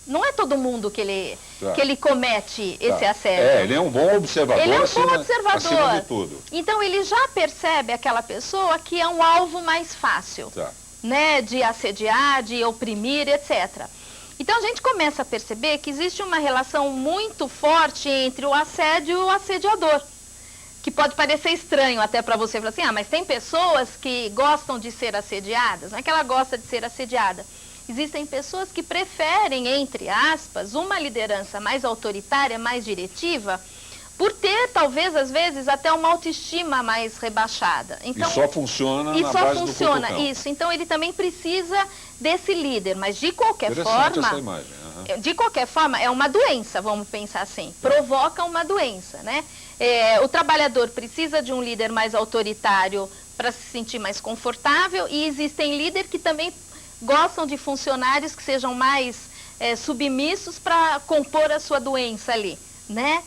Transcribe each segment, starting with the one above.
Não é todo mundo que ele comete esse assédio. Ele é um bom observador, ele é um bom observador. Acima de tudo. Então ele já percebe aquela pessoa que é um alvo mais fácil, né, de assediar, de oprimir, etc. Então a gente começa a perceber que existe uma relação muito forte entre o assédio e o assediador. Que pode parecer estranho até para você, falar assim, mas tem pessoas que gostam de ser assediadas, não é que ela gosta de ser assediada. Existem pessoas que preferem, entre aspas, uma liderança mais autoritária, mais diretiva, por ter, talvez, às vezes, até uma autoestima mais rebaixada. Então, e só funciona na base do cutucão. Isso. Então, ele também precisa desse líder, mas de qualquer forma... essa imagem. De qualquer forma, é uma doença, vamos pensar assim. Provoca uma doença, né? O trabalhador precisa de um líder mais autoritário para se sentir mais confortável, e existem líderes que também gostam de funcionários que sejam mais submissos para compor a sua doença ali, né?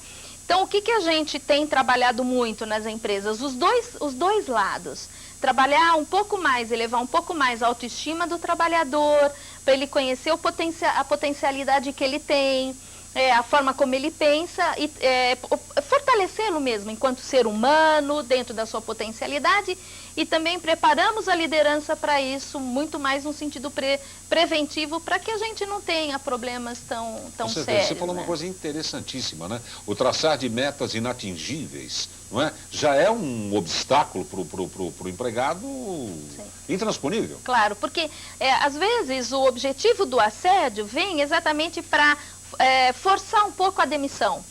Então, o que a gente tem trabalhado muito nas empresas? Os dois lados. Trabalhar um pouco mais, elevar um pouco mais a autoestima do trabalhador, para ele conhecer a potencialidade que ele tem, a forma como ele pensa, e fortalecê-lo mesmo enquanto ser humano, dentro da sua potencialidade, e também preparamos a liderança para isso, muito mais no sentido preventivo, para que a gente não tenha problemas tão sérios. Você falou uma coisa interessantíssima, né? O traçar de metas inatingíveis, não é? Já é um obstáculo para o empregado intransponível. Claro, porque às vezes o objetivo do assédio vem exatamente para forçar um pouco a demissão.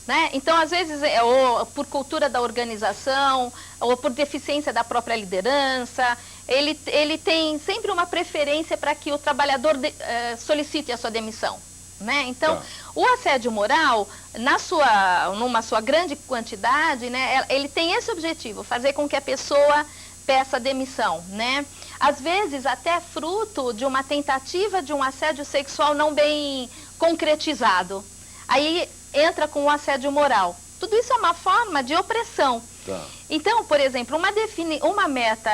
Né? Então, às vezes, ou por cultura da organização, ou por deficiência da própria liderança, ele tem sempre uma preferência para que o trabalhador solicite a sua demissão. Né? Então, o assédio moral, numa sua grande quantidade, né, ele tem esse objetivo, fazer com que a pessoa peça demissão. Né? Às vezes, até fruto de uma tentativa de um assédio sexual não bem concretizado. Aí entra com o assédio moral. Tudo isso é uma forma de opressão. Então, por exemplo, uma meta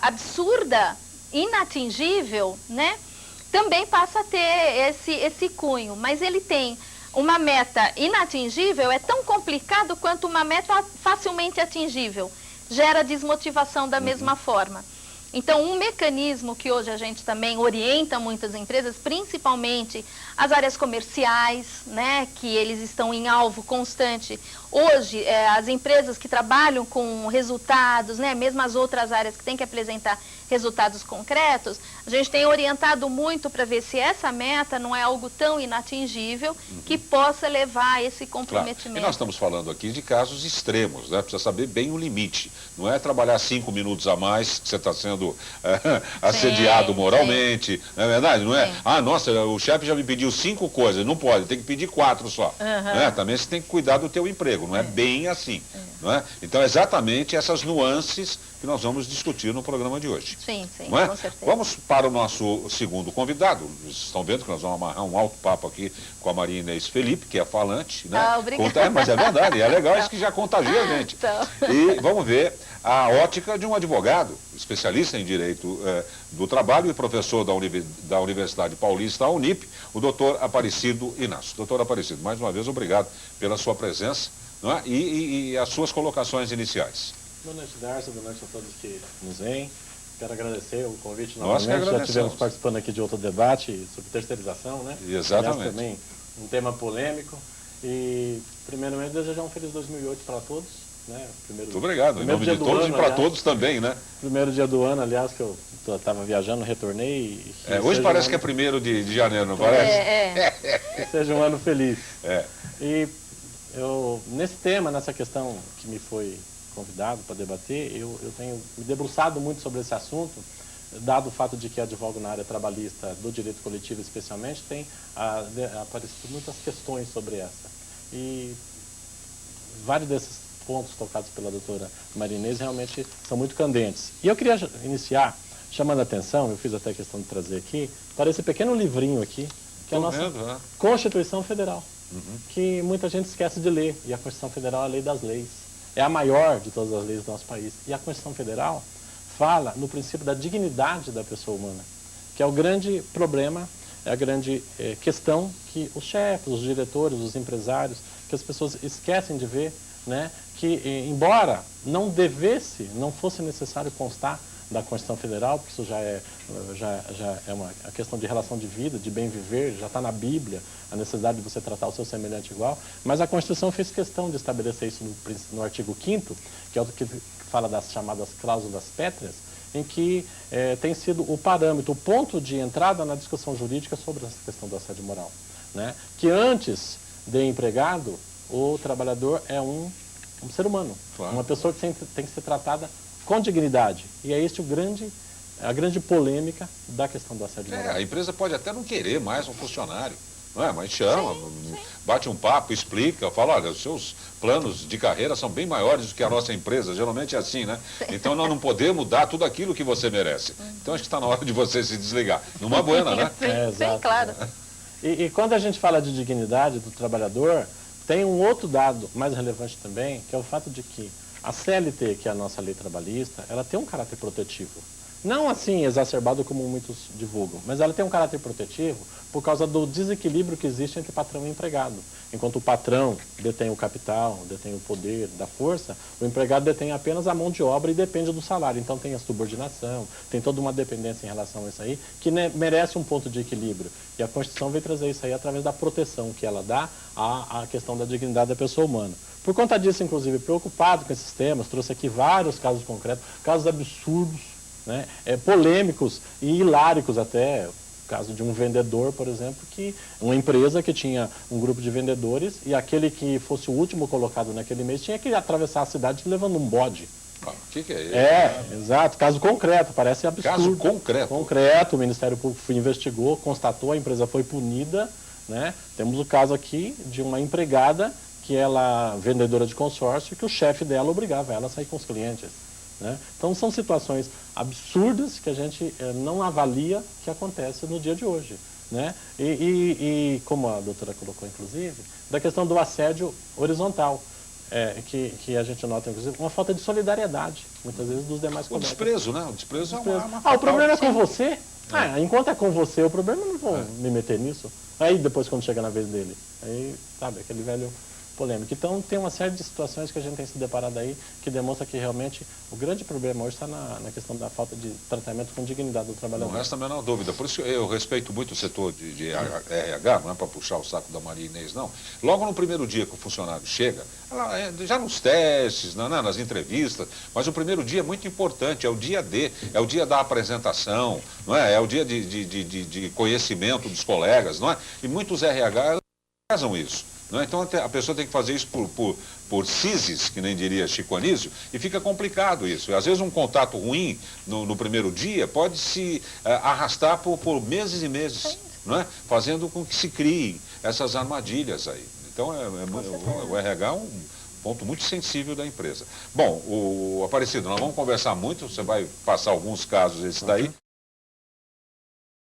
absurda, inatingível, né, também passa a ter esse cunho. Mas ele tem uma meta inatingível, é tão complicado quanto uma meta facilmente atingível. Gera desmotivação da mesma forma. Então, um mecanismo que hoje a gente também orienta muitas empresas, principalmente as áreas comerciais, né, que eles estão em alvo constante. Hoje, as empresas que trabalham com resultados, né, mesmo as outras áreas que têm que apresentar resultados concretos, a gente tem orientado muito para ver se essa meta não é algo tão inatingível que possa levar a esse comprometimento. Claro. E nós estamos falando aqui de casos extremos, né? Precisa saber bem o limite. Não é trabalhar 5 minutos a mais que você está sendo assediado moralmente, não é verdade? Não é? Nossa, o chefe já me pediu 5 coisas, não pode, tem que pedir 4 só. Né? Também você tem que cuidar do teu emprego, não é bem assim. Não é? Então, exatamente essas nuances que nós vamos discutir no programa de hoje. Sim, não é? Com certeza. Vamos para o nosso segundo convidado. Vocês estão vendo que nós vamos amarrar um alto papo aqui com a Maria Inês Felipe, que é falante, né? Obrigada. Mas é verdade, é legal, isso que já contagia a gente. E vamos ver a ótica de um advogado, especialista em direito do trabalho e professor da Universidade Paulista, a Unip, o doutor Aparecido Inácio. Doutor Aparecido, mais uma vez, obrigado pela sua presença, não é? E as suas colocações iniciais. Boa noite, Darcy, boa noite a todos que nos veem. Quero agradecer o convite novamente. Já estivemos participando aqui de outro debate sobre terceirização, né? Exatamente. Aliás, também um tema polêmico. E, primeiramente, desejar um feliz 2008 para todos. Né? Muito obrigado. Em nome de todos e para todos também, né? Primeiro dia do ano, aliás, que eu estava viajando, retornei. Hoje parece que é 1º de janeiro, não parece? Que seja um ano feliz. E eu, nesse tema, nessa questão que me foi convidado para debater, eu tenho me debruçado muito sobre esse assunto, dado o fato de que advogo na área trabalhista do direito coletivo especialmente, tem aparecido muitas questões sobre essa. E vários desses pontos tocados pela doutora Maria Inês realmente são muito candentes. E eu queria iniciar chamando a atenção, eu fiz até questão de trazer aqui, para esse pequeno livrinho aqui, que é a nossa Constituição Federal, que muita gente esquece de ler, e a Constituição Federal é a lei das leis. É a maior de todas as leis do nosso país. E a Constituição Federal fala no princípio da dignidade da pessoa humana, que é o grande problema é a grande questão que os chefes, os diretores, os empresários, que as pessoas esquecem de ver, né, que embora não fosse necessário constar da Constituição Federal, porque isso já é uma questão de relação de vida, de bem viver, já está na Bíblia, a necessidade de você tratar o seu semelhante igual, mas a Constituição fez questão de estabelecer isso no artigo 5º, que é o que fala das chamadas cláusulas pétreas, em que tem sido o parâmetro, o ponto de entrada na discussão jurídica sobre essa questão do assédio moral, né? Que antes de empregado, o trabalhador é um ser humano, claro, uma pessoa que tem que ser tratada com dignidade. E é este a grande polêmica da questão do assédio moral. A empresa pode até não querer mais um funcionário, não é? Mas chama, bate um papo, explica, fala, olha, os seus planos de carreira são bem maiores do que a nossa empresa, geralmente é assim, né? Então nós não podemos dar tudo aquilo que você merece. Então acho que está na hora de você se desligar. Numa buena, né? Sim, claro. E quando a gente fala de dignidade do trabalhador, tem um outro dado mais relevante também, que é o fato de que a CLT, que é a nossa lei trabalhista, ela tem um caráter protetivo. Não assim exacerbado como muitos divulgam, mas ela tem um caráter protetivo por causa do desequilíbrio que existe entre patrão e empregado. Enquanto o patrão detém o capital, detém o poder da força, o empregado detém apenas a mão de obra e depende do salário. Então tem a subordinação, tem toda uma dependência em relação a isso aí, que merece um ponto de equilíbrio. E a Constituição veio trazer isso aí através da proteção que ela dá à questão da dignidade da pessoa humana. Por conta disso, inclusive, preocupado com esses temas, trouxe aqui vários casos concretos, casos absurdos, né, polêmicos e hiláricos até. O caso de um vendedor, por exemplo, uma empresa que tinha um grupo de vendedores e aquele que fosse o último colocado naquele mês tinha que atravessar a cidade levando um bode. O que é isso? Exato. Caso concreto, parece absurdo. Caso concreto? Concreto, o Ministério Público investigou, constatou, a empresa foi punida, né? Temos o caso aqui de uma empregada que ela, vendedora de consórcio, que o chefe dela obrigava ela a sair com os clientes. Né? Então são situações absurdas que a gente não avalia que acontece no dia de hoje. Né? E como a doutora colocou, inclusive, da questão do assédio horizontal, que a gente nota, inclusive, uma falta de solidariedade, muitas vezes, dos demais colegas. O desprezo, né? O desprezo é uma o problema é com você? Enquanto é com você, o problema eu não vou me meter nisso. Aí depois, quando chega na vez dele, aí, sabe, aquele velho polêmico. Então tem uma série de situações que a gente tem se deparado aí que demonstra que realmente o grande problema hoje está na questão da falta de tratamento com dignidade do trabalhador. Não resta a menor dúvida. Por isso eu respeito muito o setor de RH, não é para puxar o saco da Maria Inês, não. Logo no primeiro dia que o funcionário chega, já nos testes, nas entrevistas, mas o primeiro dia é muito importante, é o dia D, é o dia da apresentação, não é? É o dia de conhecimento dos colegas, não é? E muitos RH fazem isso. Então a pessoa tem que fazer isso por cises, que nem diria Chico Anísio, e fica complicado isso. Às vezes um contato ruim no primeiro dia pode se arrastar por meses e meses, não é? Fazendo com que se criem essas armadilhas aí. Então o RH é um ponto muito sensível da empresa. Bom, Aparecido, nós vamos conversar muito, você vai passar alguns casos esses daí.